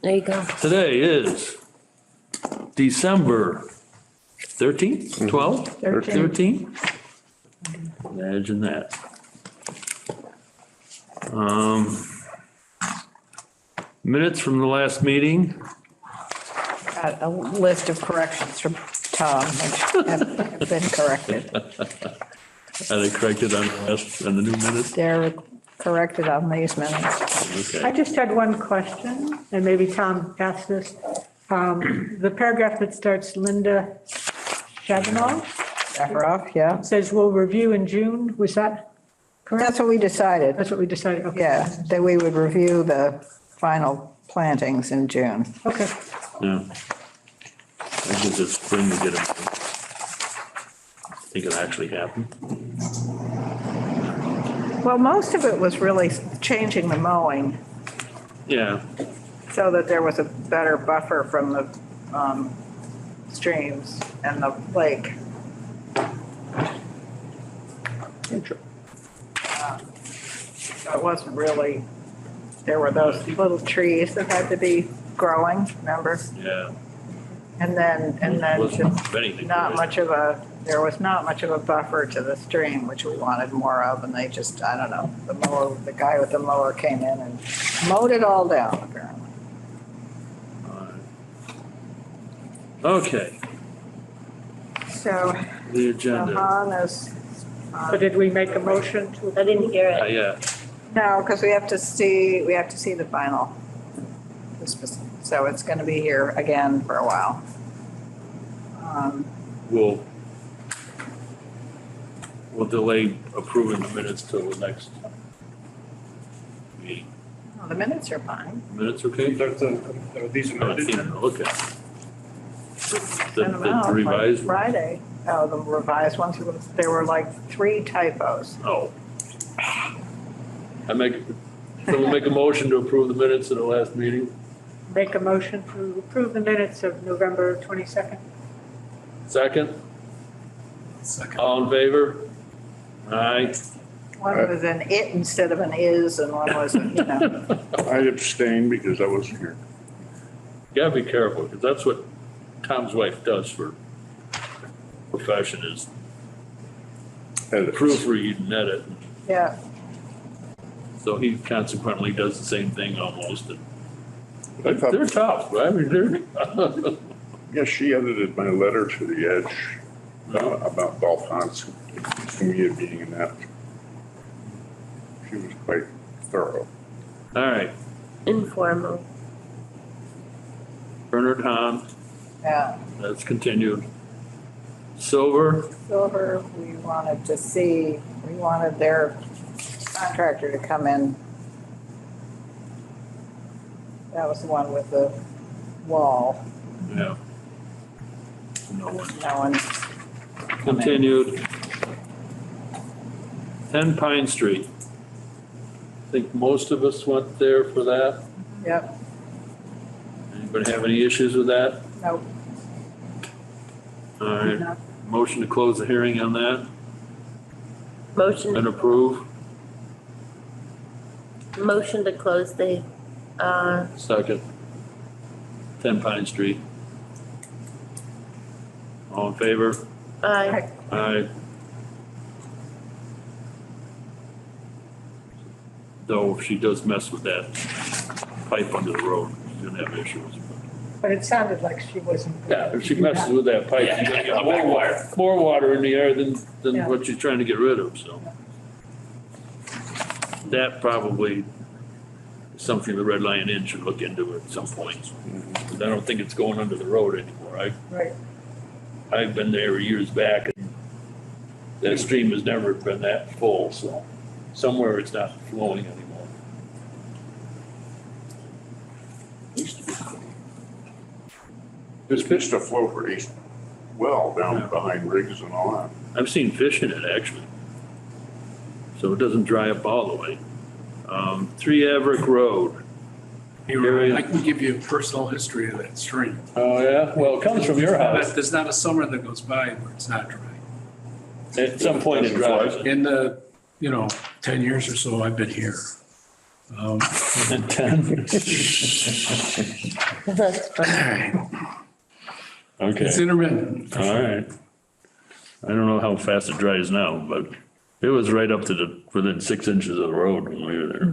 There you go. Today is December 13th, 12th, 13th. Imagine that. Minutes from the last meeting. Got a list of corrections from Tom, which have been corrected. Are they corrected on the new minutes? They're corrected on these minutes. I Okay. just had one question, and maybe Tom asked this. The paragraph that starts Linda Chavino Rough, yeah. says we'll review in June. Was that correct? That's what we decided. That's what we decided. Okay. Yeah, that we would review the final plantings in June. Okay. Yeah. I think it's spring to get it. Think it'll actually happen. Well, most of it was really changing the mowing Yeah. so that there was a better buffer from the streams and the lake. So it wasn't really, there were those little trees that had to be growing, remember? Yeah. And then Wasn't just anything. not much of a, there was not much of a buffer to the stream, which we wanted more of, and they just, I don't know, the guy with the mower came in and mowed it all down, apparently. Okay, So, the agenda. Han is, So did we make a motion to? I didn't hear it. Yeah, no, because we have to see the final. So it's gonna be here again for a while. we'll delay approving the minutes till the next meeting. Well, the minutes are fine. Minutes, okay? These I haven't seen amended. them. Look at them. Send them out The like revised? Friday. Oh, the revised ones, there were like 3 typos. Oh. Someone make a motion to approve the minutes of the last meeting? Make a motion to approve the minutes of November 22nd. Second? Second. All in favor? Aye. One was an it instead of an is, and one was, I abstained because I wasn't here. You gotta be careful, because that's what Tom's wife does for profession, is Edits. proofread and edit. yeah. So he consequently does the same thing almost. And I thought, they're tough, right? I mean, they're, yeah, she edited my letter to the Edge about Bell Ponds, immediate being in that. She was quite thorough. all right. Informal. Bernard Hahn, Yeah. that's continued. Silver, Silver, we wanted their contractor to come in. That was the one with the wall. yeah. No one. No one. Continued. 10 Pine Street. I think most of us went there for that. Yep, Anybody have any issues with that? nope. All right, motion to close the hearing on that Motion, and approve. motion to close the, Second. 10 Pine Street. All in favor? aye. Aye. Though if she does mess with that pipe under the road, she's gonna have issues. But it sounded like she wasn't. Yeah, if she messes with that pipe, she's gonna get more water in the air than Yeah. what she's trying to get rid of, so. That probably is something the Red Lion Inn should look into at some point. 'Cause I don't think it's going under the road anymore. Right. I've been there years back and that stream has never been that full, so somewhere it's not flowing anymore. Used to be. There's fish to flow pretty well Yeah. down behind rigs and all that. I've seen fish in it, actually. So it doesn't dry up all the way. 3 Averick Road. I can give you a personal history of that stream. Oh, yeah? Well, it comes from your house. There's not a summer that goes by where it's not dry. At some point it dries. In the, 10 years or so I've been here, 10? That's funny. Okay, It's intermittent. all right. I don't know how fast it dries now, but it was right up to within 6 inches of the road when we were there.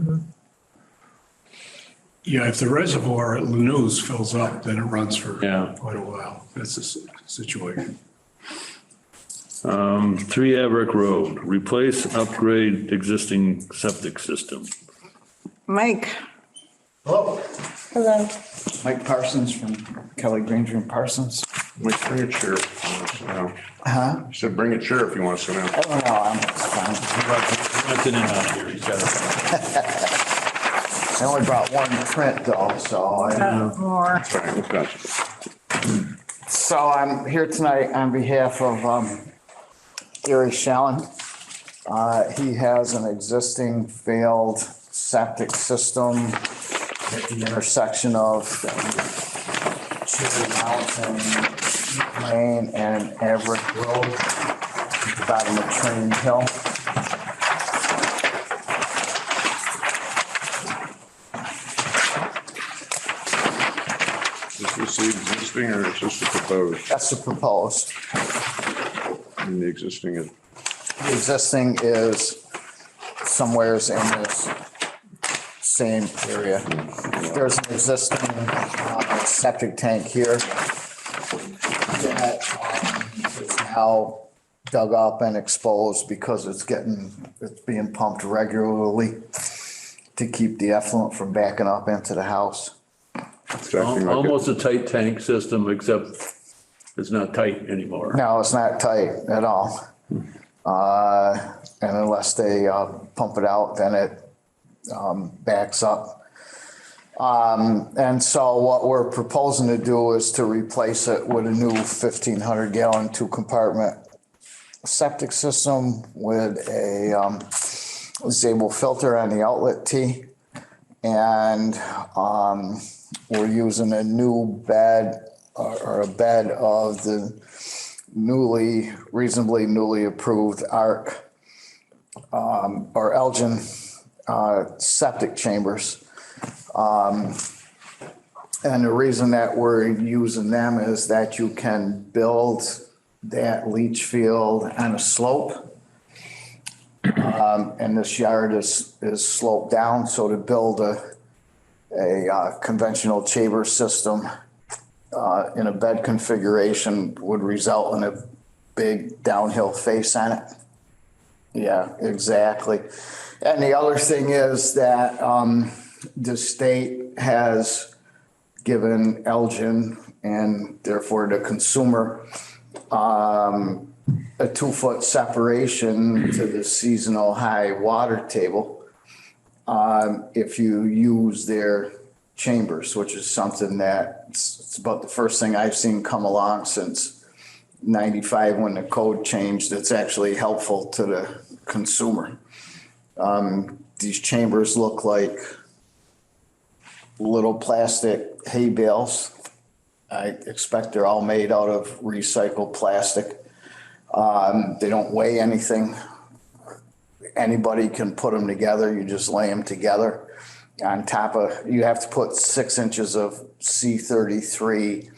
Yeah, if the reservoir at Lanús fills up, then it runs for Yeah. quite a while. That's the situation. 3 Averick Road, replace, upgrade existing septic system. Mike, Hello, Hello. Mike Parsons from Kelly Granger and Parsons. Like, bring a chair. if you want to sit down. Huh? I said, bring a chair if you want to sit down. I don't know, I'm fine. He wants it in out here, he's got it. I only brought one print though, more. Sorry, we've got you. so I'm here tonight on behalf of Gary Shallon. He has an existing failed septic system at the intersection of Cherry Mountain Lane and Everett Road, at the bottom of Train Hill. Is this the existing or is this the proposed? That's the proposed. And the existing is, The existing is somewheres in this same area. There's an existing septic tank here that is now dug up and exposed because it's being pumped regularly to keep the effluent from backing up into the house. it's acting like Almost a tight tank system, except it's not tight anymore. No, it's not tight at all. And unless they pump it out, then it backs up. And so what we're proposing to do is to replace it with a new 1,500 gallon 2-compartment septic system with a Zabel filter on the outlet T. And we're using a new bed or a bed of the reasonably newly approved ARC or Elgin septic chambers. And the reason that we're using them is that you can build that leach field on a slope. And this yard is sloped down, so to build a conventional chamber system in a bed configuration would result in a big downhill face on it. Yeah, exactly. And the other thing is that the state has given Elgin and therefore the consumer a 2-foot separation to the seasonal high water table if you use their chambers, which is something that it's about the first thing I've seen come along since 95 when the code changed. It's actually helpful to the consumer. These chambers look like little plastic hay bales. I expect they're all made out of recycled plastic. They don't weigh anything. Anybody can put them together. You just lay them together. On top of, you have to put 6 inches of C33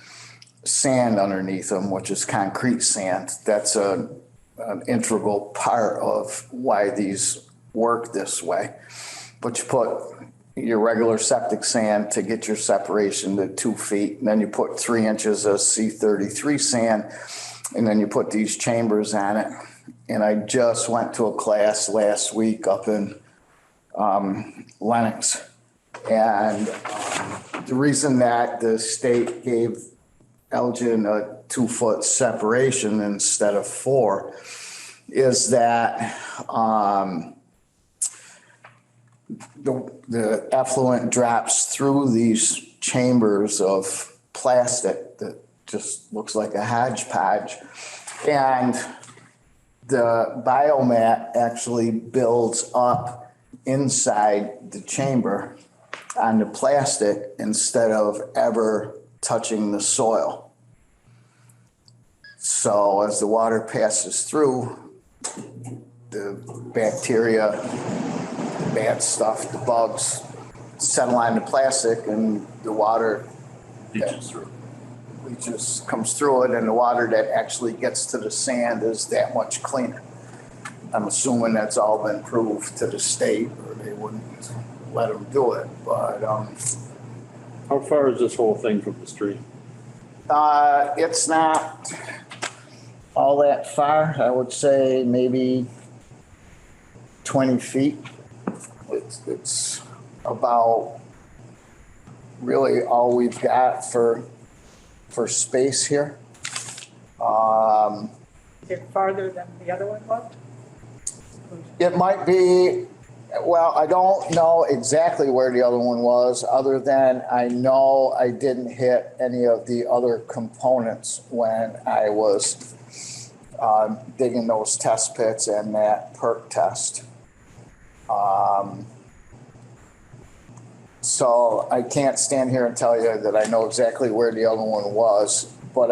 sand underneath them, which is concrete sand. That's an integral part of why these work this way. But you put your regular septic sand to get your separation to 2 feet, and then you put 3 inches of C33 sand, and then you put these chambers on it. And I just went to a class last week up in Lenox. And the reason that the state gave Elgin a 2-foot separation instead of 4 is that the effluent drops through these chambers of plastic that just looks like a hodgepodge. And the biomat actually builds up inside the chamber on the plastic instead of ever touching the soil. So as the water passes through, the bacteria, the bad stuff, the bugs settle on the plastic and the water Beaches through. just comes through it, and the water that actually gets to the sand is that much cleaner. I'm assuming that's all been proved to the state, or they wouldn't let them do it, but, How far is this whole thing from the stream? it's not all that far. I would say maybe 20 feet. It's about really all we've got for space here. Is it farther than the other one was? It might be, well, I don't know exactly where the other one was, other than I know I didn't hit any of the other components when I was digging those test pits and that perk test. So I can't stand here and tell you that I know exactly where the other one was, but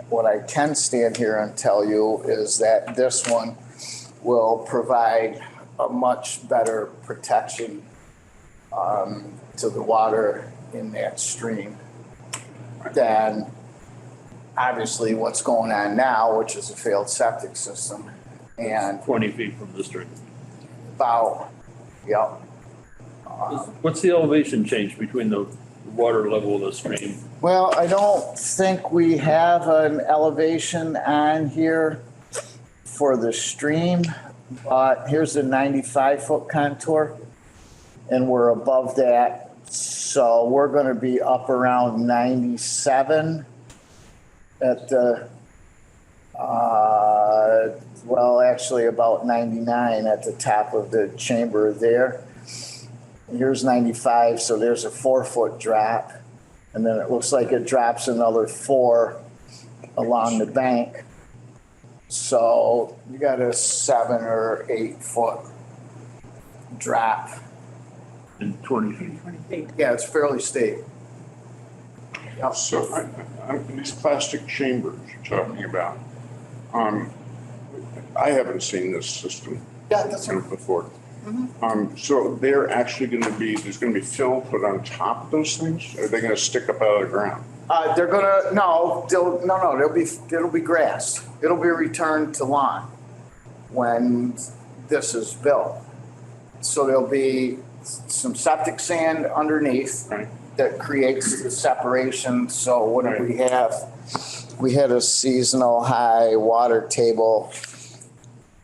what I can stand here and tell you is that this one will provide a much better protection to the water in that stream than obviously what's going on now, which is a failed septic system. And 20 feet from the stream. about, yep. What's the elevation change between the water level of the stream? Well, I don't think we have an elevation on here for the stream, but here's the 95-foot contour, and we're above that. So we're gonna be up around 97 at the, well, actually about 99 at the top of the chamber there. Here's 95, so there's a 4-foot drop. And then it looks like it drops another 4 along the bank. So you got a 7 or 8 foot drop. And 20 feet. 20 feet. Yeah, it's fairly steep. Yep. So these plastic chambers you're talking about, I haven't seen this system Yeah, that's before. So they're actually going to be, there's going to be fill put on top of those things? Or are they going to stick up out of the ground? They're gonna, it'll be grass. It'll be returned to lawn when this is built. So there'll be some septic sand underneath Right. that creates the separation. So what do we have? We had a seasonal high water table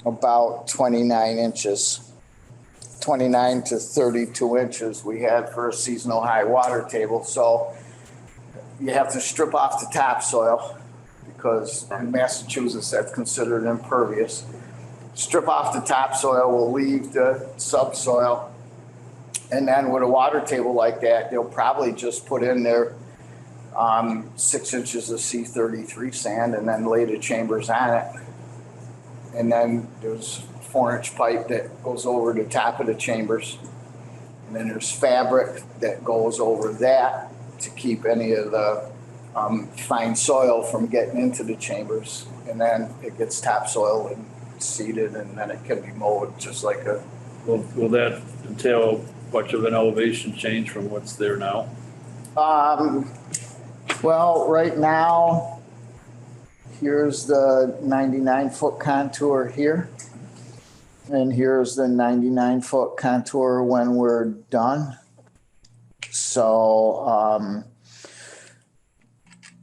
about 29 inches. 29 to 32 inches we had for a seasonal high water table. So you have to strip off the topsoil because in Massachusetts that's considered impervious. Strip off the topsoil, we'll leave the subsoil. And then with a water table like that, they'll probably just put in their 6 inches of C33 sand and then lay the chambers on it. And then there's 4-inch pipe that goes over the top of the chambers. And then there's fabric that goes over that to keep any of the fine soil from getting into the chambers. And then it gets topsoil and seeded, and then it can be mowed just like a. Will that entail much of an elevation change from what's there now? Well, right now, here's the 99-foot contour here. And here's the 99-foot contour when we're done. So,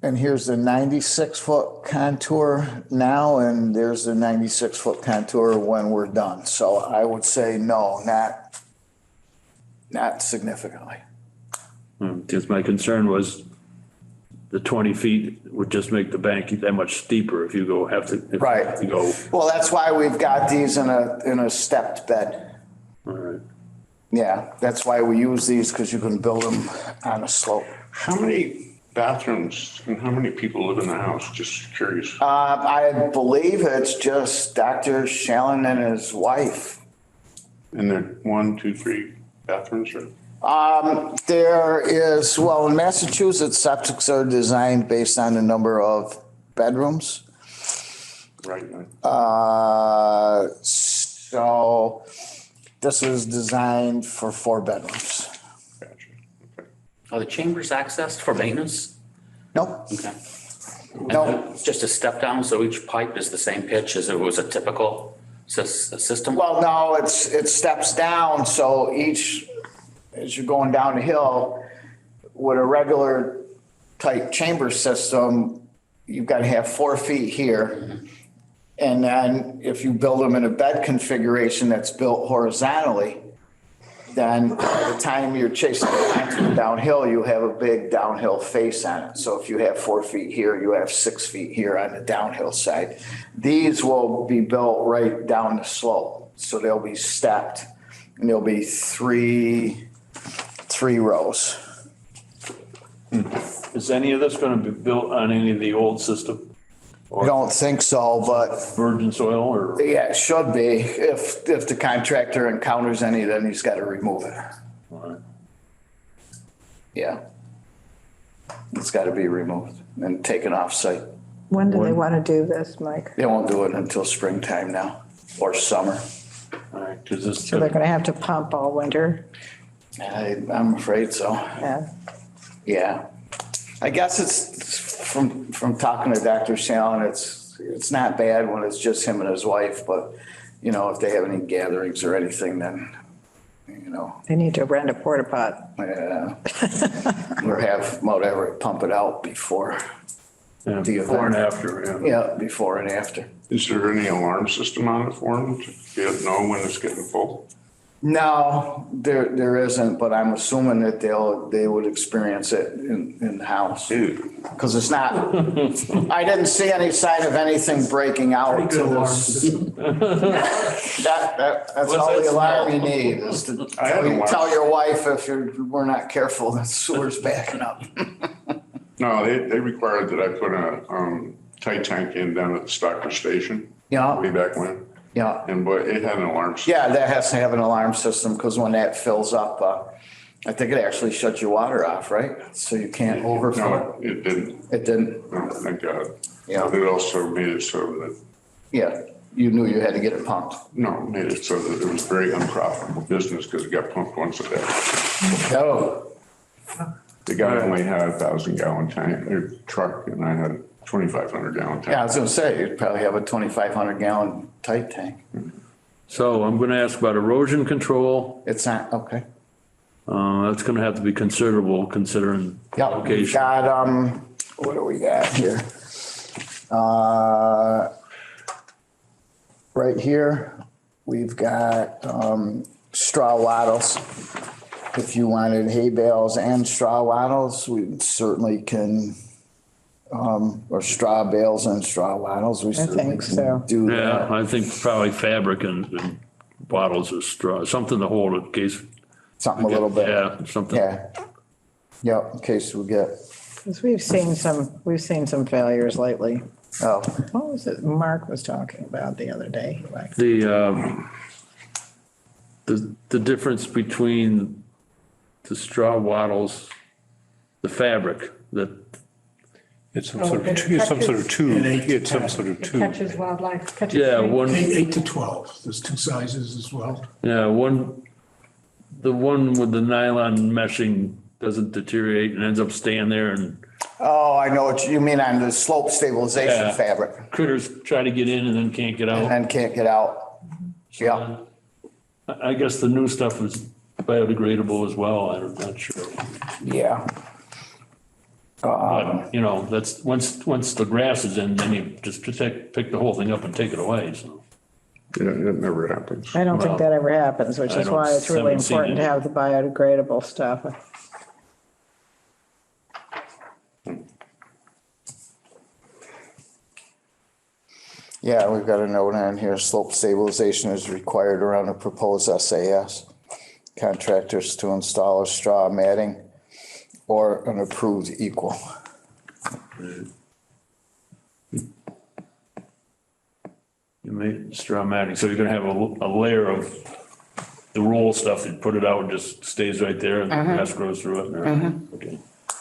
and here's the 96-foot contour now, and there's the 96-foot contour when we're done. So I would say no, not significantly. Because my concern was the 20 feet would just make the bank that much steeper if you go Right. have to go. Well, that's why we've got these in a stepped bed. All right. Yeah, that's why we use these, because you can build them on a slope. How many bathrooms and how many people live in the house? Just curious. I believe it's just Dr. Shallon and his wife. And there 1, 2, 3 bathrooms or? There is, well, in Massachusetts, septics are designed based on the number of bedrooms. Right. So this is designed for 4 bedrooms. Okay. Are the chambers accessed for maintenance? No, Okay. no. It's just a step down, so each pipe is the same pitch as it was a typical system? Well, no, it steps down, so as you're going down the hill, with a regular type chamber system, you've got to have 4 feet here. And then if you build them in a bed configuration that's built horizontally, then by the time you're chasing the line downhill, you have a big downhill face on it. So if you have 4 feet here, you have 6 feet here on the downhill side. These will be built right down the slope. So they'll be stepped and there'll be three rows. Is any of this gonna be built on any of the old system? I don't think so, but Virgin soil or? yeah, it should be. If the contractor encounters any, then he's got to remove it. Yeah. It's got to be removed and taken off site. When do they want to do this, Mike? They won't do it until springtime now or summer. All right, cause this. So they're going to have to pump all winter? I'm afraid so. Yeah. Yeah. I guess it's from talking to Dr. Shallon, it's not bad when it's just him and his wife, but you know, if they have any gatherings or anything, then, you know, They need to rent a porta pot. or have Mount Everett pump it out before. Yeah, the before and event. after, yeah. Yeah, before and after. Is there any alarm system on it for them to know when it's getting full? No, there isn't, but I'm assuming that they would experience it in the house. Because it's not, I didn't see any sign of anything breaking out. Pretty good alarm system. That's What's all that the alarm smell? you need is to I had an alarm. tell your wife if we're not careful, the sewer's backing up. No, they required that I put a tight tank in down at the Stockbridge station. Yeah. Way back when. Yeah. And but it had an alarm system. Yeah, that has to have an alarm system because when that fills up, I think it actually shuts your water off, right? So you can't overflow. No, it didn't. It didn't. No, thank God. Yeah. But it also made it so that, Yeah, you knew you had to get it pumped. no, made it so that it was very unprofitable business because it got pumped once a day. Oh. The guy only had 1,000 gallon tank, or truck, and I had a 2,500 gallon tank. Yeah, I was gonna say, you'd probably have a 2,500 gallon tight tank. So I'm gonna ask about erosion control. It's not, okay. That's gonna have to be considerable considering Yeah, we've location. got, what do we got here? Right here, we've got, straw wattles. If you wanted hay bales and straw wattles, we certainly can, or straw bales and straw wattles, we certainly think so. can do Yeah, that. I think probably fabric and bottles of straw, something to hold it in case. Something a little bit, Yeah, something. yeah. Yep, in case we get, Because we've seen some failures lately. oh, What was it Mark was talking about the other day? Like, The difference between the straw wattles, the fabric, that, It's some sort of, it's some sort of tube, it's some sort of It tube. catches wildlife, catches. yeah, snakes. one, 8 to 12, there's 2 sizes as well. yeah, the one with the nylon meshing doesn't deteriorate and ends up staying there and oh, I know what you mean on the slope stabilization Yeah. fabric critters try to get in and then can't get and out. then can't get out. Yeah, I guess the new stuff is biodegradable as well, I'm not sure. yeah. But, you know, that's, once the grass is in, then you just pick the whole thing up and take it away, so. Yeah, it never happens. I don't think that ever happens, which I is don't- why it's really haven't seen important to it. have the biodegradable stuff. Yeah, we've got a note on here, slope stabilization is required around a proposed SAS. Contractors to install a straw matting or an approved equal. You made straw matting, so you're gonna have a layer of the roll stuff, you put it out and just stays right there and the grass grows through it. Okay.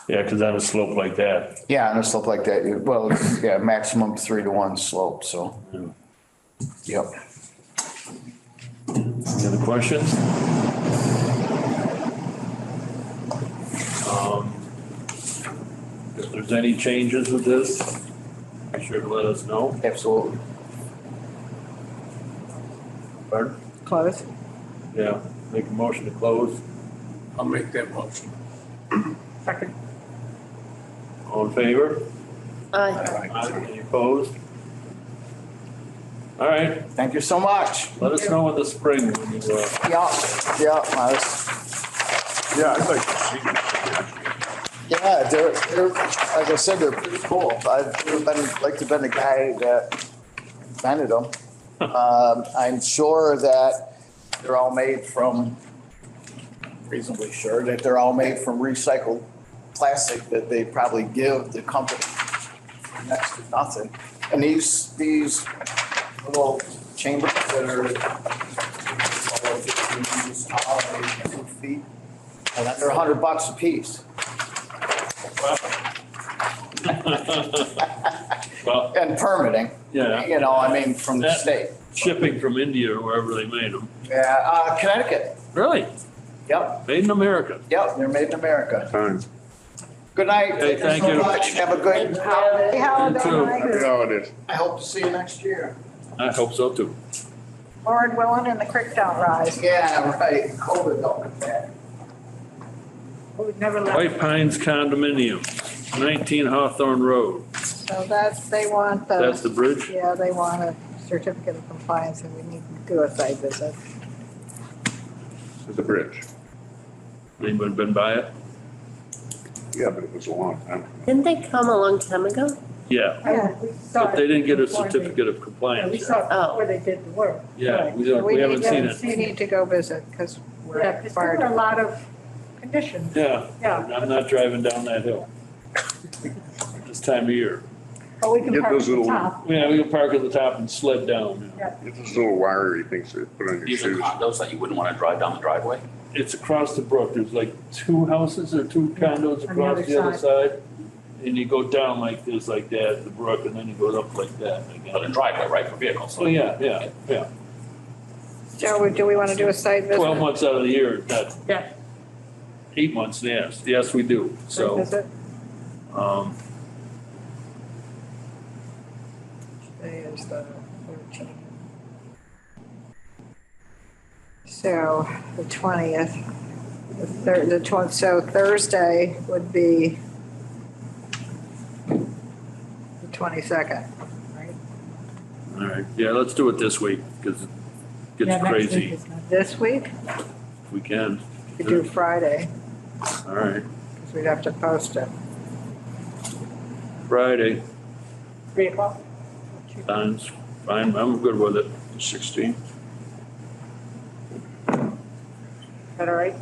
Yeah, cause on a slope like that, Yeah, on a slope like that, well, yeah, maximum 3-to-1 slope, so. Yep. any other questions? If there's any changes with this, be sure to let us know. Absolutely. Pardon? Close? Yeah, make a motion to close. I'll make that motion. Second. All in favor? Aye. Any opposed? All right, Thank you so much. let us know in the spring when you, Yeah, Yeah, I'd like to see it. yeah, they're, like I said, they're pretty cool. I've like to been the guy that invented them. I'm sure that they're all made from, reasonably sure that they're all made from recycled plastic that they probably give the company next to nothing. And these little chambers that are 15 inches tall, maybe 2 feet, and they're $100 a piece. well, And permitting, yeah, you know, I mean, from the state. shipping from India or wherever they made them. Yeah, Connecticut. Really? Yep, Made in America. yep, they're made in America. Fine. Good night. Hey, thank so you. much. Have a good holiday. Hey, holiday, too. Mike. Happy holidays. I hope to see you next year. I hope so too. Lord willing and the creek don't rise. Yeah, right. COVID don't come back. We've never left. White Pines Condominium, 19 Hawthorne Road. So they want That's the bridge? Yeah, they want a certificate of compliance and we need to do a site visit. It's a bridge. Anybody been by it? Yeah, but it was a long time. Didn't they come a long time ago? Yeah, Yeah, we saw but they didn't get a before they- certificate of Yeah, we compliance saw yet. it before they did the work. Yeah, Right. we haven't seen it. We need to go visit because we're Yeah, because there required were a to. lot of conditions. Yeah, Yeah. I'm not driving down that hill. This time of year. But we can Get park at those the little- top. Yeah, we can park at the top and sled down. Yeah. Get those little wiry things that put on your These are shoes. condos that you wouldn't want to drive down the driveway. It's across the brook. There's like 2 houses or 2 condos On the other across the other side. And you go down like this, like that, the brook, and then you go up like that But a again. driveway, right, for vehicles. Oh, yeah. Joe, do we want to do a site visit? 12 months out of the year, not Yeah. 8 months, yes. Yes, we do. Site So, visit? Today is the 13th. So the 20th, so Thursday would be the 22nd, right? all right. Yeah, let's do it this week because it Yeah, gets next week crazy. is not- This week, If we can. we could do Friday, All right. because we'd have to post it. Friday, 3 o'clock. time's fine. I'm good with it. 16. Is that all right?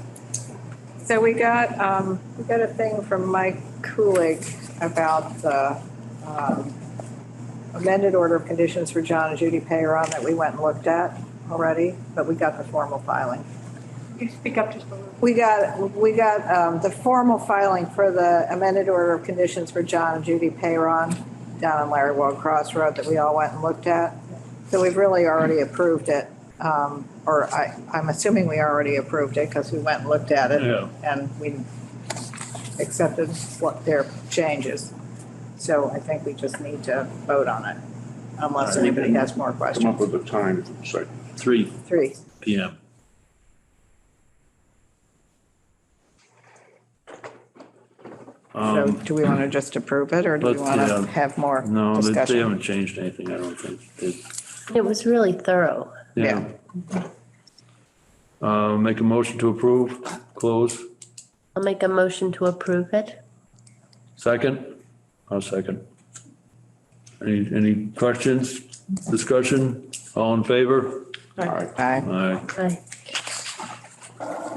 So we got a thing from Mike Kulig about the amended order of conditions for John and Judy Payron that we went and looked at already, but we got the formal filing. You speak up just a little. We got the formal filing for the amended order of conditions for John and Judy Payron down on Larry Wald Cross Road that we all went and looked at. So we've really already approved it. Or I'm assuming we already approved it because we went and looked at it. Yeah. And we accepted what their changes. So I think we just need to vote on it unless anybody has more Come up questions. with a time for the site. 3 3. PM. So do we want to just approve it or do we let's- want yeah. to have more No, they discussion? haven't changed anything, I don't think. It was really thorough. Yeah. Make a motion to approve, close. I'll make a motion to approve it. Second? I'll second. Any questions, discussion? All in favor? Aye. Aye. Aye.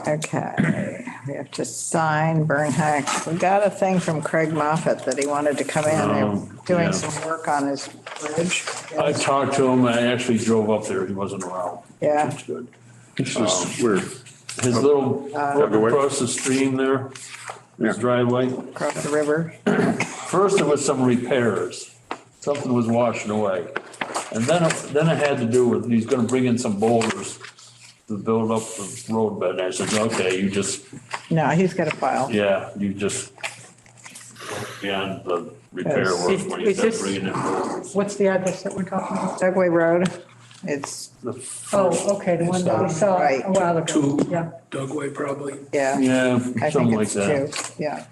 Okay, we have to sign Bernheck. We got a thing from Craig Moffett that he wanted to come in. They're Oh, doing yeah. some work on his bridge. I talked to him, I actually drove up there, he wasn't around. Yeah. That's good. This is where, His little, Driveway? across the stream there, his Yeah. driveway. Across the river. First, there was some repairs. Something was washing away. And then it had to do with, he's gonna bring in some boulders to build up the road bed. And I said, okay, you just, No, he's got a file. yeah, you just beyond the repair Yes. work when you Is start this- bringing it forward. What's the address that we're talking about? Dugway Road, it's, Oh, okay, the one that we saw Right. a while ago. Two. Yeah. Dugway probably. yeah, Yeah, I something think like it's that. two, yeah.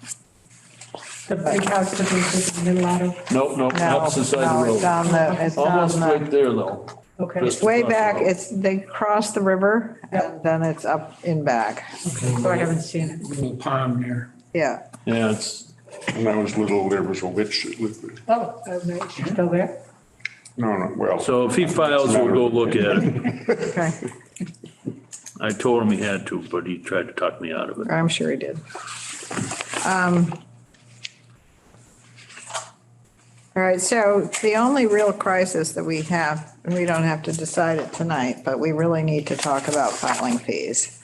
The big house that we in the middle out of. Nope, nope, No, opposite side no, of the it's road. on the, it's Almost on right the, there though. Okay, Just way across the back, road. it's, they cross the river and then it's up in back, so I haven't seen it. Little pond there. yeah. Yeah, it's, When I was little, there was a witch that lived there. Oh, okay, she's still there? No, well. so if he files, we'll go look at it. Okay, I told him he had to, but he tried to talk me out of it. I'm sure he did. All right, so the only real crisis that we have, and we don't have to decide it tonight, but we really need to talk about filing fees.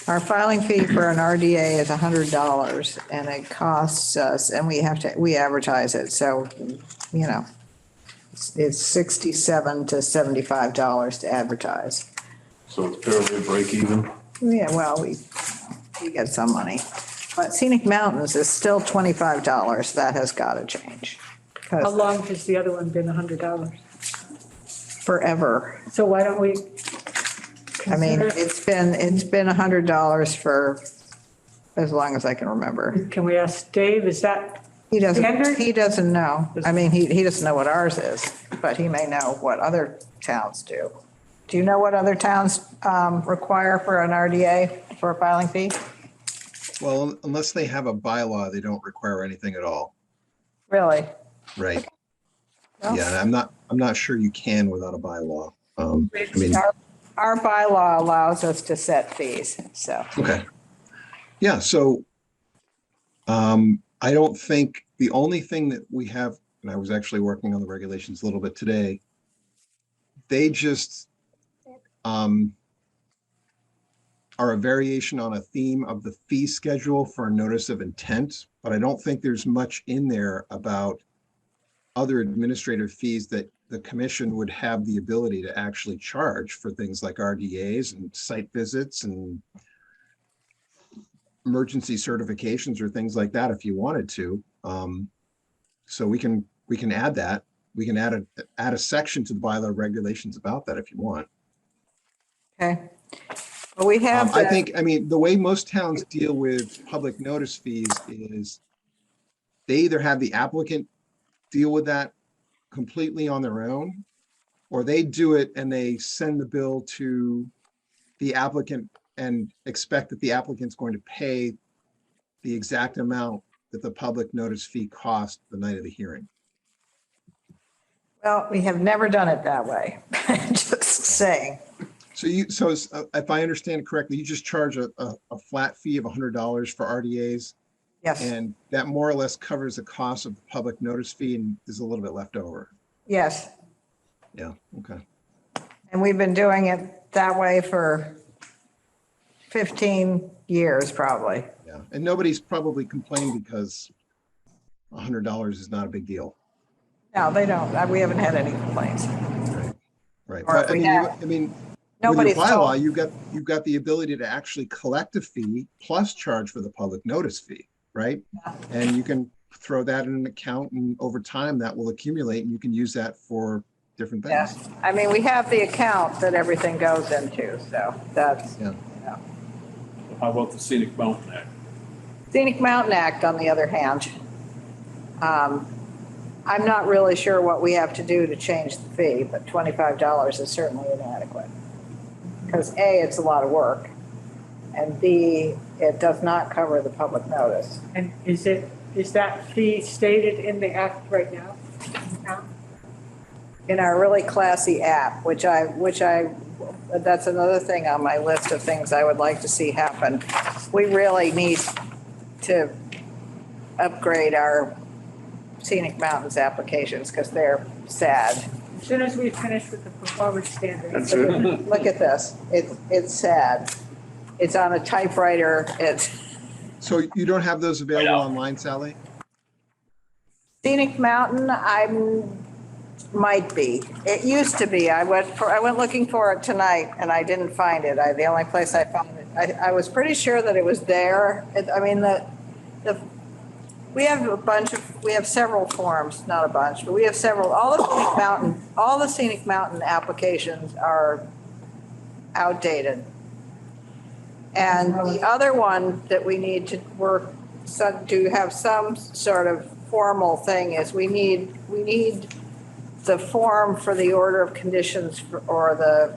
Our filing fee for an RDA is $100 and it costs us, and we advertise it, so, you know, it's $67 to $75 to advertise. So it's barely a break even. Yeah, well, we get some money. But Scenic Mountains is still $25. That has got to change. How 'Cause long has the other one been $100? forever. So why don't we? I mean, consider- it's been $100 for as long as I can remember. Can we ask Dave, is that, Standard? He doesn't know. I mean, he doesn't know what ours is, but he may know what other towns do. Do you know what other towns require for an RDA for a filing fee? Well, unless they have a bylaw, they don't require anything at all. Really? Right. Well- Yeah, and I'm not sure you can without a bylaw. I mean, Our bylaw allows us to set fees, so. okay. Yeah, so I don't think, the only thing that we have, and I was actually working on the regulations a little bit today, they just are a variation on a theme of the fee schedule for a notice of intent, but I don't think there's much in there about other administrative fees that the commission would have the ability to actually charge for things like RDAs and site visits and emergency certifications or things like that if you wanted to. So we can add that. We can add a section to the bylaw regulations about that if you want. Okay. Well, we have. I think, I mean, the way most towns deal with public notice fees is they either have the applicant deal with that completely on their own, or they do it and they send the bill to the applicant and expect that the applicant's going to pay the exact amount that the public notice fee cost the night of the hearing. Well, we have never done it that way. Just saying. So if I understand correctly, you just charge a flat fee of $100 for RDAs, Yes, and that more or less covers the cost of the public notice fee and there's a little bit left over. yes. Yeah, okay. And we've been doing it that way for 15 years, probably. Yeah, and nobody's probably complained because $100 is not a big deal. No, they don't. We haven't had any complaints. Right. Or But if I we mean, have- with your Nobody's bylaw, told. you've got the ability to actually collect a fee plus charge for the public notice fee, right? And you can throw that in an account and over time that will accumulate and you can use that for different things. Yeah, I mean, we have the account that everything goes into, so that's, Yeah. you know. How about the Scenic Mountain Act? Scenic Mountain Act, on the other hand, I'm not really sure what we have to do to change the fee, but $25 is certainly inadequate. Because A, it's a lot of work, and B, it does not cover the public notice. and is that fee stated in the act right now? In our really classy app, which that's another thing on my list of things I would like to see happen. We really need to upgrade our Scenic Mountains applications because they're sad. As soon as we finish with the performance standards. Look at this. It's sad. It's on a typewriter. It's So you don't have those available online, Sally? Scenic Mountain, might be. It used to be. I went looking for it tonight and I didn't find it. The only place I found it, I was pretty sure that it was there. We have a bunch of we have several forms, not a bunch, but we have several, all the scenic mountain applications are outdated. And the other one that we need to work, to have some sort of formal thing is we need the form for the order of conditions or the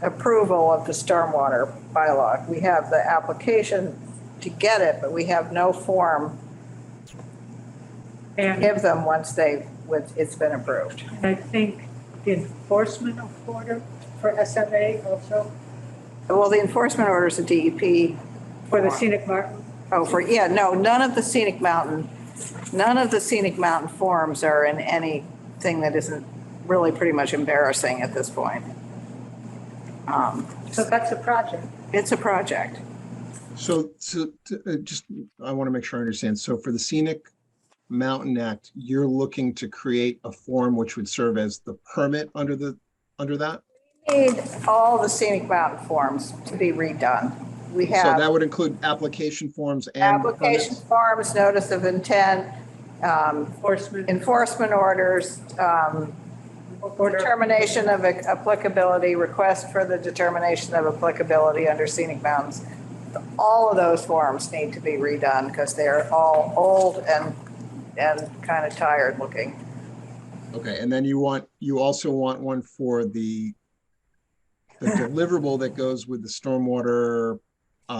approval of the stormwater bylaw. We have the application to get it, but we have no form to And give them once it's been approved. I think the enforcement order for SMA also, Well, the enforcement order is a DEP. for the scenic mountain. Oh, none of the scenic mountain forms are in anything that isn't really pretty much embarrassing at this point. So that's a project. It's a project. So just, I want to make sure I understand. So for the Scenic Mountain Act, you're looking to create a form which would serve as the permit under that? Need all the scenic mountain forms to be redone. We So have that would include application forms and application permits? forms, notice of intent, enforcement orders, determination of applicability, request for the determination of applicability under scenic mountains. All of those forms need to be redone because they're all old and kind of tired looking. Okay, and then you also want one for the deliverable that goes with the stormwater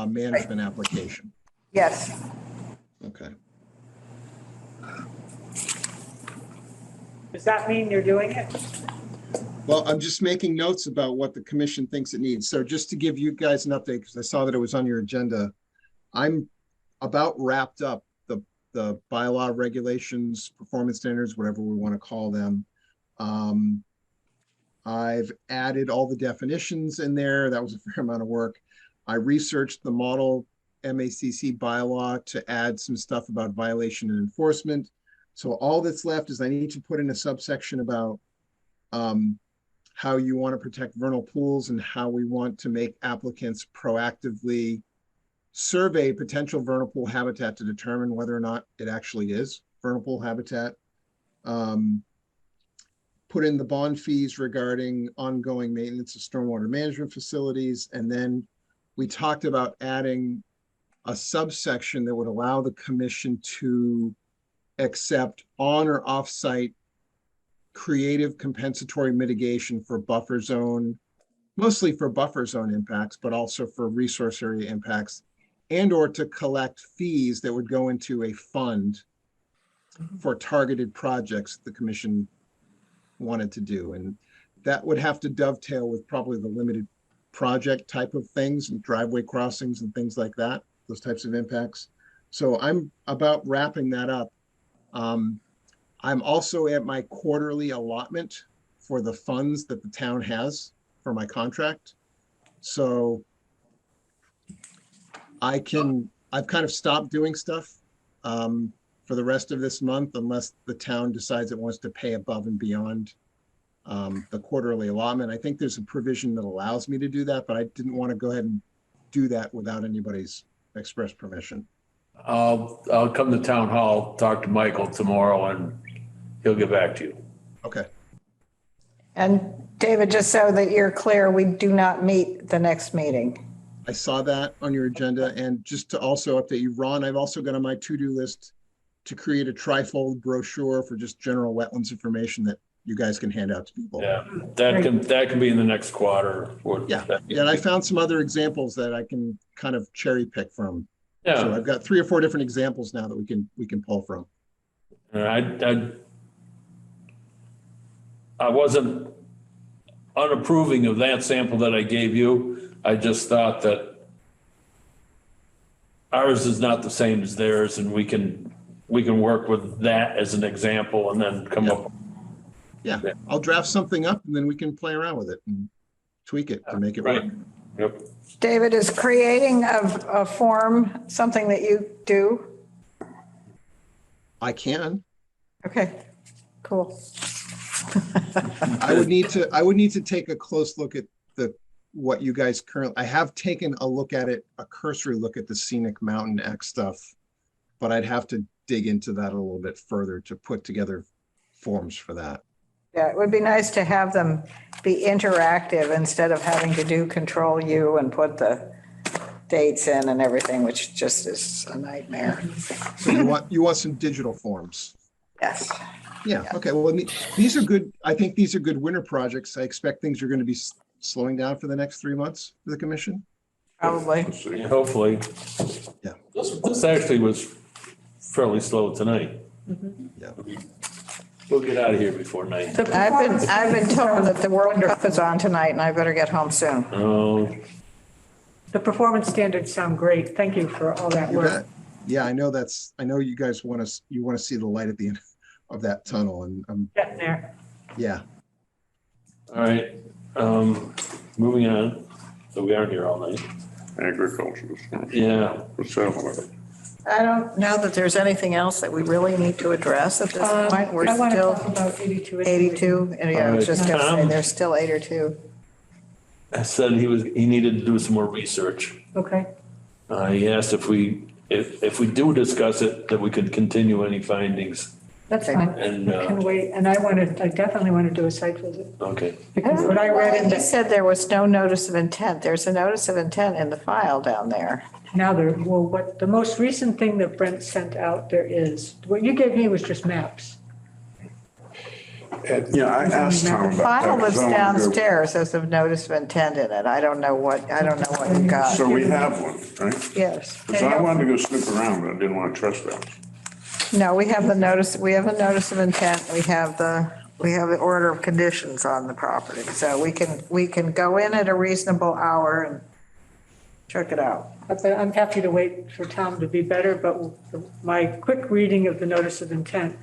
management application. Yes. Okay. Does that mean you're doing it? Well, I'm just making notes about what the commission thinks it needs. So just to give you guys an update, because I saw that it was on your agenda, I'm about wrapped up the bylaw regulations, performance standards, whatever we want to call them. I've added all the definitions in there. That was a fair amount of work. I researched the model MACC bylaw to add some stuff about violation and enforcement. So all that's left is I need to put in a subsection about how you want to protect vernal pools and how we want to make applicants proactively survey potential vernal pool habitat to determine whether or not it actually is vernal pool habitat. Put in the bond fees regarding ongoing maintenance of stormwater management facilities. And then we talked about adding a subsection that would allow the commission to accept on or off-site creative compensatory mitigation for buffer zone, mostly for buffer zone impacts, but also for resource area impacts, and or to collect fees that would go into a fund for targeted projects the commission wanted to do. And that would have to dovetail with probably the limited project type of things and driveway crossings and things like that, those types of impacts. So I'm about wrapping that up. I'm also at my quarterly allotment for the funds that the town has for my contract. So I've kind of stopped doing stuff for the rest of this month, unless the town decides it wants to pay above and beyond the quarterly allotment. I think there's a provision that allows me to do that, but I didn't want to go ahead and do that without anybody's express permission. I'll come to town hall, talk to Michael tomorrow, and he'll get back to you. Okay. And David, just so that you're clear, we do not meet the next meeting. I saw that on your agenda. And just to also update you, Ron, I've also got on my to-do list to create a trifold brochure for just general wetlands information that you guys can hand out to people. Yeah, that can be in the next quarter. Yeah, and I found some other examples that I can kind of cherry pick from. Yeah. So I've got 3 or 4 different examples now that we can pull from. I wasn't unapproving of that sample that I gave you. I just thought that ours is not the same as theirs, and we can work with that as an example and then come up. Yeah, I'll draft something up and then we can play around with it and tweak it to make it work. Yep. David, is creating a form something that you do? I can. Okay, cool. I would need to take a close look at what you guys currently, I have taken a look at it, a cursory look at the Scenic Mountain Act stuff, but I'd have to dig into that a little bit further to put together forms for that. Yeah, it would be nice to have them be interactive instead of having to do Control U and put the dates in and everything, which just is a nightmare. So you want some digital forms? Yes. Yeah, okay, well, these are good, I think these are good winter projects. I expect things are going to be slowing down for the next 3 months for the commission. Probably. Let's see. Yeah, hopefully. Yeah. This actually was fairly slow tonight. Yeah. We'll get out of here before night. I've been told that the World Cup is on tonight and I better get home soon. Oh, The performance standards sound great. Thank you for all that You work. bet. Yeah, I know you guys want to see the light at the end of that tunnel and Getting there. yeah. all right. Moving on. So we aren't here all night. Agriculture. Yeah. What's that all about? I don't know that there's anything else that we really need to address at this point. We're I want to still talk about 82. 82. And yeah, I was just gonna say, Tom? there's still 8 or 2. I said he needed to do some more research. Okay. He asked if we do discuss it, that we could continue any findings. That's Okay. fine. And, I can wait. And I definitely want to do a site visit. Okay. Because what I read in He the, said there was no notice of intent. There's a notice of intent in the file down there. now what the most recent thing that Brent sent out there is, what you gave me was just maps. Yeah, I asked Tom The about that. file was 'cause I wanna go- downstairs. There's a notice of intent in it. I don't know what you got. So we have one, right? Yes. Because I wanted to go snoop around, but I didn't want to trespass. No, we have a notice of intent. We have the order of conditions on the property. So we can go in at a reasonable hour and check it out. But I'm happy to wait for Tom to be better, but my quick reading of the notice of intent,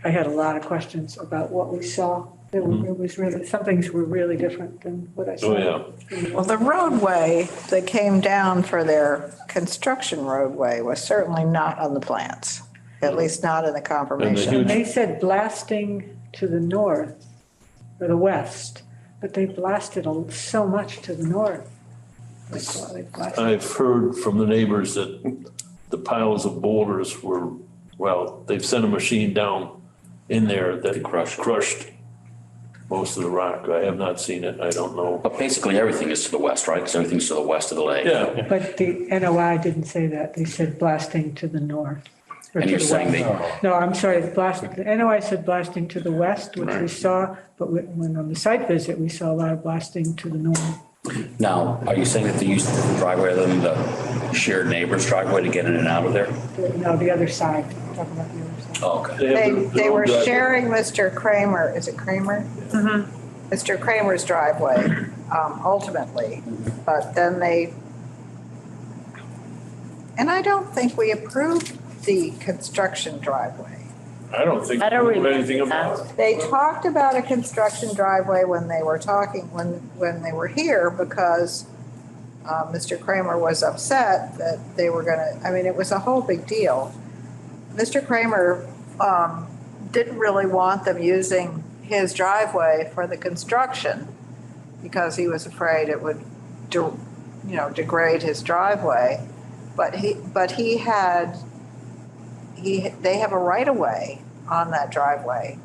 I had a lot of questions about what we saw. It was really, some things were really different than what I saw. Oh, Well, the roadway that came down for their construction roadway was certainly not on the plans, at least not in the confirmation. huge- They said blasting to the north or the west, but they blasted so much to the north. They blasted- I've heard from the neighbors that the piles of boulders were, they've sent a machine down in there that crushed most of the rock. I have not seen it. I don't know. But basically, everything is to the west, right? Because everything's to the west of the lake. Yeah. But the NOI didn't say that. They said blasting to the north. or And to you're the saying west. No, I'm sorry, the NOI said blasting to the west, which we saw, but when on the site visit, we saw a lot of blasting to the north. Now, are you saying that they used the driveway other than the shared neighbor's driveway to get in and out of there? No, the other side, talking about the other side. Oh, okay. They were sharing Mr. Kramer, is it Kramer? Mr. Kramer's driveway, ultimately, but then and I don't think we approved the construction driveway. I don't think I don't we knew remember anything about it. that. They talked about a construction driveway when they were talking, when they were here, because Mr. Kramer was upset that they were gonna, it was a whole big deal. Mr. Kramer didn't really want them using his driveway for the construction because he was afraid it would, degrade his driveway. But they have a right of way on that driveway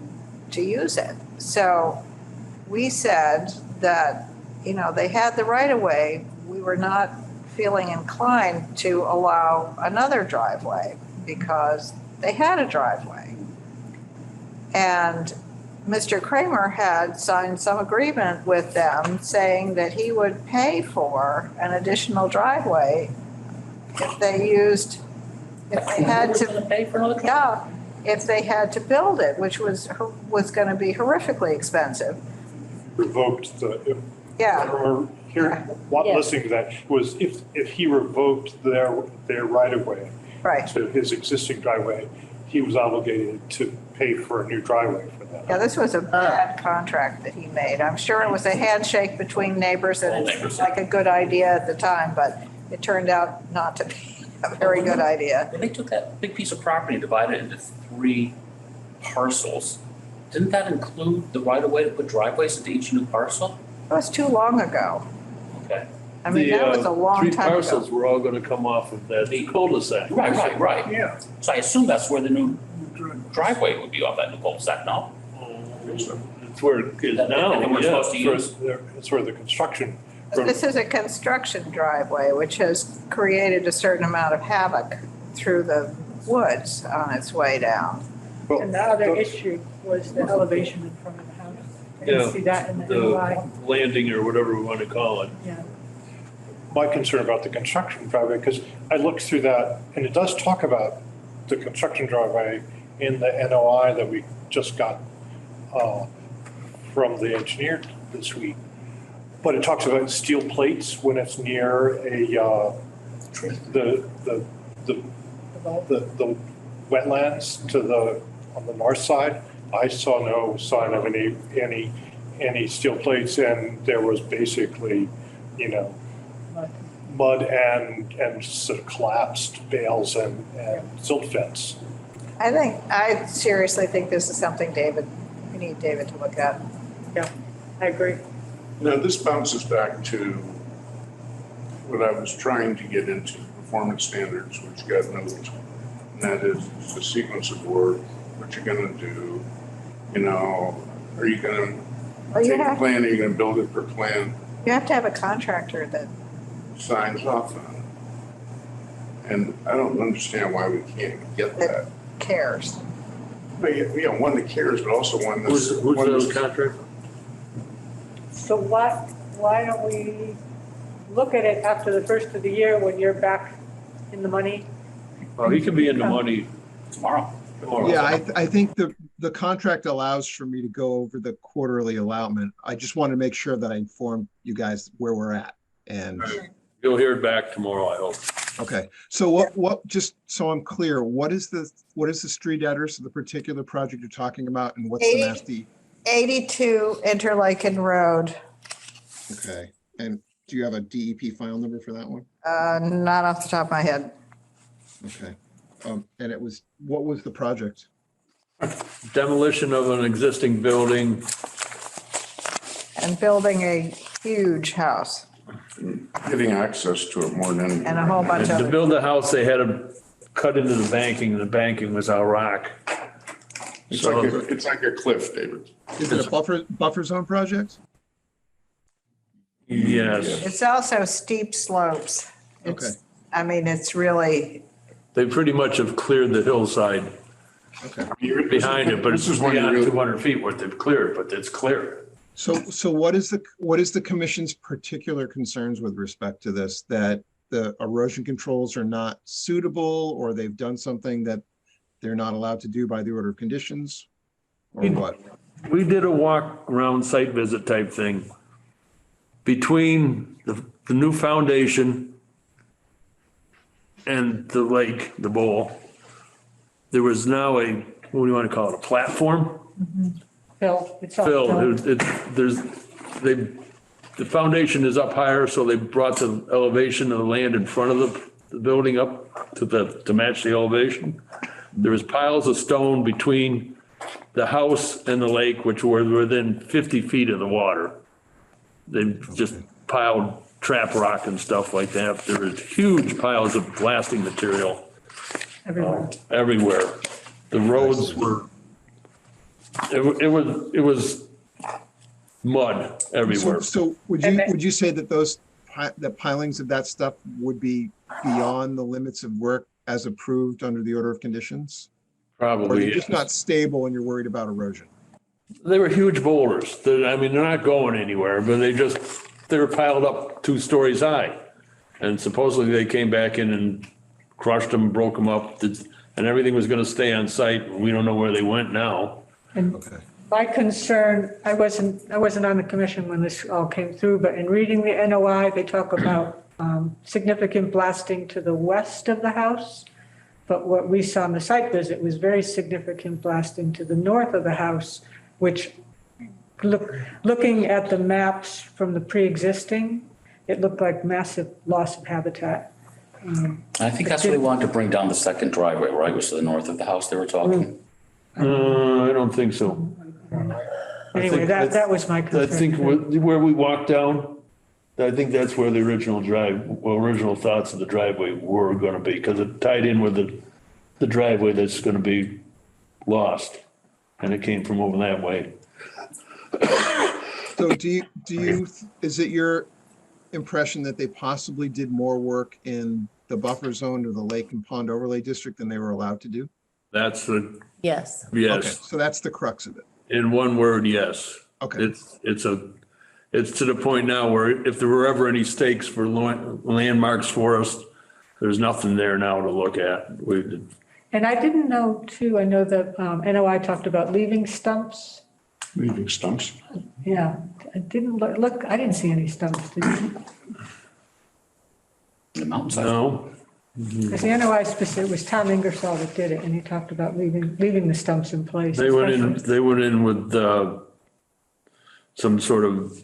to use it. So we said that, they had the right of way. We were not feeling inclined to allow another driveway because they had a driveway. And Mr. Kramer had signed some agreement with them saying that he would pay for an additional driveway if they had to Pay for another driveway? yeah, if they had to build it, which was going to be horrifically expensive. Revoked the, Yeah, or here, Yeah. listening to that, was if he revoked their right of way right. to his existing driveway, he was obligated to pay for a new driveway for that. Yeah, this was a bad contract that he made. I'm sure it was a handshake between neighbors and it seemed like a good idea at the time, but it turned out not to be a very good idea. When they took that big piece of property and divided it into 3 parcels, didn't that include the right of way to put driveways into each new parcel? It was too long ago. Okay. I mean, that was a long Three time parcels ago. were all gonna come off of that cul-de-sac. Right. Yeah. So I assume that's where the new driveway would be off that new cul-de-sac, no? It's where it is now, And we're supposed to yeah. use, It's where the construction, This is a construction driveway, which has created a certain amount of havoc through the woods on its way down. well, And the other issue was the elevation in front of the house. I Yeah, didn't see that in the NOI. The landing or whatever we wanna call it. Yeah. my concern about the construction driveway, because I looked through that, and it does talk about the construction driveway in the NOI that we just got from the engineer this week. But it talks about steel plates when it's near the wetlands on the north side. I saw no sign of any steel plates, and there was basically, mud and sort of collapsed bales and silt fence. I seriously think this is something we need David to look at. Yeah, I agree. Now, this bounces back to what I was trying to get into, performance standards, which got noted. And that is the sequence of work, what you're gonna do, are you gonna take a plan, are you gonna build it per plan, You have to have a contractor that, signs off on it. And I don't understand why we can't get that. cares. But yeah, one that cares, but also one that's. Who's one those that's- contract? So why don't we look at it after the first of the year when you're back in the money? Well, he could be in the money tomorrow. Yeah, I think the contract allows for me to go over the quarterly allotment. I just want to make sure that I inform you guys where we're at. And, You'll hear it back tomorrow, I hope. okay, so what, just so I'm clear, what is the street address of the particular project you're talking about, and what's the 80. nasty? 82 Interlaken Road, Okay, and do you have a DEP file number for that one? not off the top of my head. Okay, and what was the project? Demolition of an existing building. And building a huge house Getting access to it more than anything. and a whole bunch To of, build the house, they had to cut into the banking, and the banking was all rock. It's So- like a cliff, David. Is it a buffer zone project? Yes, it's also steep slopes. Okay. It's really, they pretty much have cleared the hillside Okay. behind it, but it's This is when you beyond really- 200 feet what they've cleared, but it's clear. So what is the commission's particular concerns with respect to this? That the erosion controls are not suitable, or they've done something that they're not allowed to do by the order of conditions? Or what? We did a walk around site visit type thing. Between the new foundation and the lake, the bowl, there was now what do you want to call it, a platform? Phil, it's all Phil, Phil. the foundation is up higher, so they brought the elevation of the land in front of the building up to match the elevation. There was piles of stone between the house and the lake, which were within 50 feet of the water. They just piled trap rock and stuff like that. There was huge piles of blasting material everywhere. The roads were, it was mud everywhere. So would you say that the pilings of that stuff would be beyond the limits of work as approved under the order of conditions? Or Probably. they're just not stable and you're worried about erosion? They were huge boulders. They're not going anywhere, but they were piled up 2 stories high. And supposedly they came back in and crushed them, broke them up, and everything was going to stay on site. We don't know where they went now. And my concern, I wasn't on the commission when this all came through, but in reading the NOI, they talk about significant blasting to the west of the house. But what we saw on the site visit was very significant blasting to the north of the house, which looking at the maps from the pre-existing, it looked like massive loss of habitat. I think that's what they wanted to bring down the second driveway, right, was to the north of the house they were talking. I don't think so. Anyway, that was my I concern. think where we walked down, I think that's where the original thoughts of the driveway were gonna be, because it tied in with the driveway that's gonna be lost. And it came from over that way. So is it your impression that they possibly did more work in the buffer zone or the lake and pond overlay district than they were allowed to do? That's the, Yes. Okay, yes, so that's the crux of it. in one word, yes. Okay. It's to the point now where if there were ever any stakes for landmarks for us, there's nothing there now to look at. And I didn't know too, I know that NOI talked about leaving stumps. Leaving stumps. Yeah, I didn't look, I didn't see any stumps, did you? The mountainside. No, Because the NOI specific, it was Tom Ingersoll that did it, and he talked about leaving the stumps in place. they went especially- in with some sort of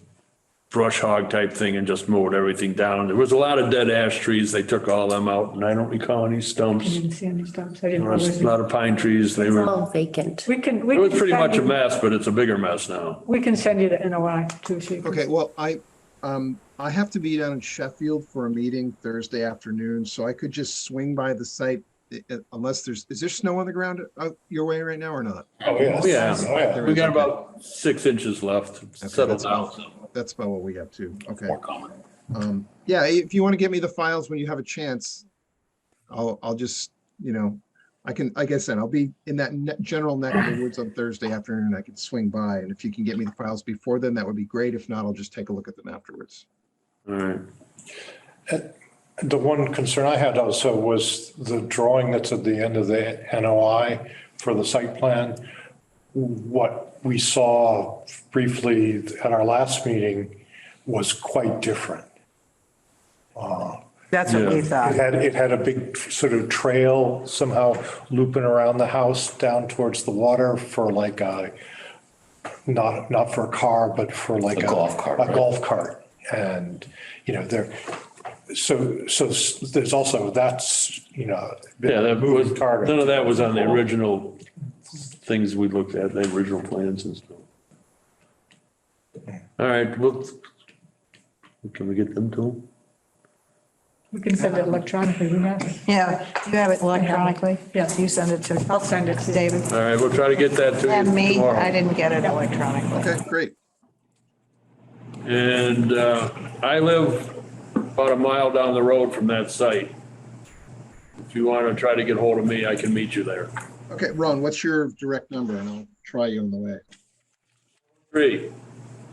brush hog type thing and just mowed everything down. There was a lot of dead ash trees. They took all them out and I don't recall any I stumps. didn't see any stumps, I didn't. There was a lot of pine trees. They It's were, all vacant. We can. it was pretty much a mess, but it's a bigger mess now. We can send you the NOI too, so you can. Okay, well, I have to be down in Sheffield for a meeting Thursday afternoon, so I could just swing by the site unless is there snow on the ground out your way right now or not? Oh, yes. Yeah. Oh, yeah. There We is, got okay. about 6 inches left to Okay, settle that's down. That's about what we have too. Okay. More common. Yeah, if you want to get me the files when you have a chance, I'll just, like I said, I'll be in that general neck of the woods on Thursday afternoon. I can swing by, and if you can get me the files before then, that would be great. If not, I'll just take a look at them afterwards. All right. The one concern I had also was the drawing that's at the end of the NOI for the site plan. What we saw briefly at our last meeting was quite different. That's what we thought. It had a big sort of trail somehow looping around the house down towards the water for like not for a car, but for like A golf cart, A right? golf cart. And, so there's also, that's, Yeah, that was, moving target. none of that was on the original things we looked at, the original plans and stuff. All right, well, can we get them to them? We can send it electronically, we have it. Yeah, you have it electronically? Yeah. You send it to I'll send it to you. David. All right, we'll try to get that to you And me, I tomorrow. didn't get it electronically. Okay, great. And I live about a mile down the road from that site. If you want to try to get hold of me, I can meet you there. Okay, Ron, what's your direct number and I'll try you on the way.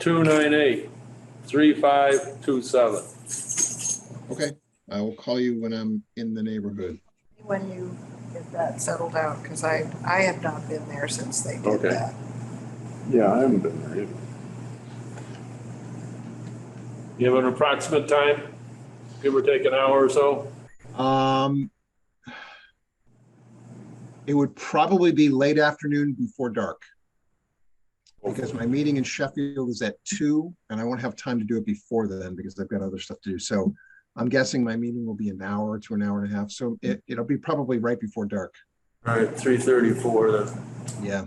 3-298-3527. Okay, I will call you when I'm in the neighborhood. When you get that settled out, because I have not been there since they did Okay. that. Yeah, I haven't been there either. You have an approximate time? Give or take an hour or so? It would probably be late afternoon before dark. Because my meeting in Sheffield is at 2 and I won't have time to do it before then because I've got other stuff to do. So I'm guessing my meeting will be an hour to an hour and a half. So it'll be probably right before dark. All right, 3:34 then. Yeah.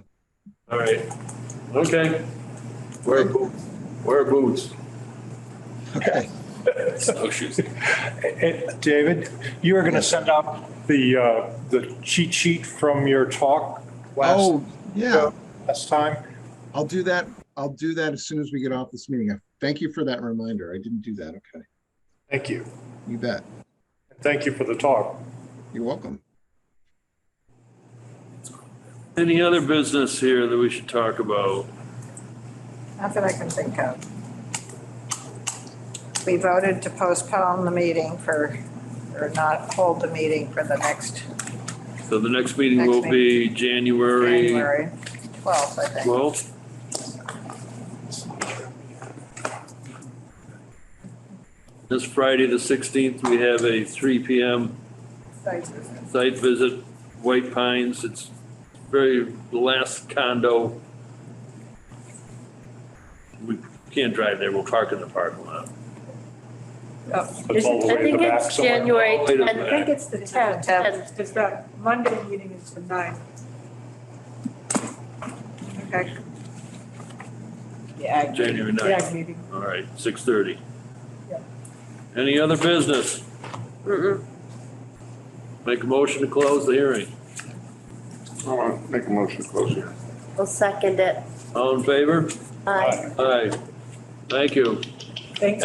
All right, okay. Wear boots. Wear boots. Okay. Snowshoes. David, you were going to send out the cheat sheet from your talk Oh, yeah. last time? I'll do that. I'll do that as soon as we get off this meeting. Thank you for that reminder. I didn't do that. Okay. Thank you. You bet. Thank you for the talk. You're welcome. Any other business here that we should talk about? Not that I can think of. We voted to postpone the meeting or not hold the meeting for the next So the next meeting will be January January 12th, I think. 12th. This Friday, the 16th, we have a 3 PM Site visit. site visit, White Pines. It's the last condo. We can't drive there. We'll park in the parking lot. It's all the I way in the think back it's somewhere. January Wait a 10th. I think it's the 10th, because that Monday meeting is the 9th. Okay. Yeah. January The 9th. ag meeting. All right, 6:30. Yeah. Any other business? Make a motion to close the hearing. I'll make a motion to close here. I'll second it. All in favor? Aye. Aye. Thank you. Thanks.